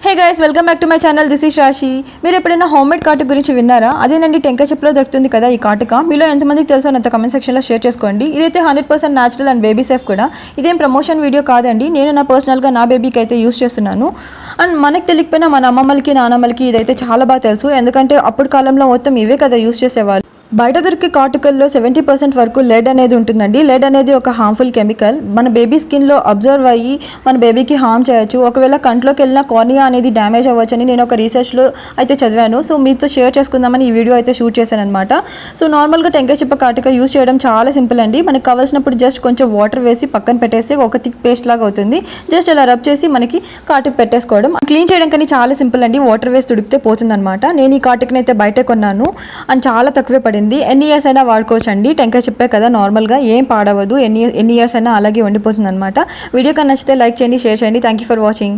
Hey guys, welcome back to my channel. This is రాశి. మీరు ఎప్పుడైనా హోమ్ మేడ్ కాటుక గురించి విన్నారా? అదేనండి, టెంకాయ చెప్పులో దొరుకుతుంది కదా ఈ కాటుక. మీలో ఎంతమందికి తెలుసో అంత కమెంట్ సెక్షన్లో షేర్ చేసుకోండి. ఇదైతే 100% న్యాచురల్ అండ్ బేబీ సేఫ్ కూడా. ఇదేం ప్రమోషన్ వీడియో కాదండి, నేను నా పర్సనల్గా నా బేబీకి అయితే యూస్ చేస్తున్నాను. అండ్ మనకు తెలియకపోయినా మన అమ్మమ్మలకి నానమ్మలకి ఇదైతే చాలా బాగా తెలుసు. ఎందుకంటే అప్పుడు కాలంలో మొత్తం ఇవే కదా యూస్ చేసేవాళ్ళు. బయట దొరికే కాటుకల్లో 70% వరకు లెడ్ అనేది ఉంటుందండి. లెడ్ అనేది ఒక హార్మ్ఫుల్ కెమికల్. మన బేబీ స్కిన్లో అబ్జర్వ్ అయ్యి మన బేబీకి హార్మ్ చేయొచ్చు. ఒకవేళ కంట్లోకి వెళ్ళిన కార్నియా అనేది డ్యామేజ్ అవ్వచ్చని నేను ఒక రీసెర్చ్లో అయితే చదివాను. సో మీతో షేర్ చేసుకుందామని ఈ వీడియో అయితే షూట్ చేశాను అనమాట. సో నార్మల్గా టెంకాయ చిప్ప కాటుక యూస్ చేయడం చాలా సింపుల్ అండి. మనకి కావాల్సినప్పుడు జస్ట్ కొంచెం వాటర్ వేసి పక్కన పెట్టేసి ఒక థిక్ పేస్ట్ లాగా అవుతుంది. జస్ట్ అలా రబ్ చేసి మనకి కాటుక పెట్టేసుకోవడం. క్లీన్ చేయడం కానీ చాలా సింపుల్ అండి. వాటర్ వేసి తుడిపితే పోతుంది అనమాట. నేను ఈ కాటుకని అయితే బయటే కొన్నాను అండ్ చాలా తక్కువే పడింది. ఎన్ని ఇయర్స్ అయినా వాడుకోవచ్చు అండి. టెంకాయ చెప్పే కదా, నార్మల్గా ఏం పాడవదు. ఎన్ని ఇయర్స్ అయినా అలాగే ఉండిపోతుంది అనమాట. వీడియో కన్నా నచ్చితే లైక్ చేయండి, షేర్ చేయండి. Thank you for watching.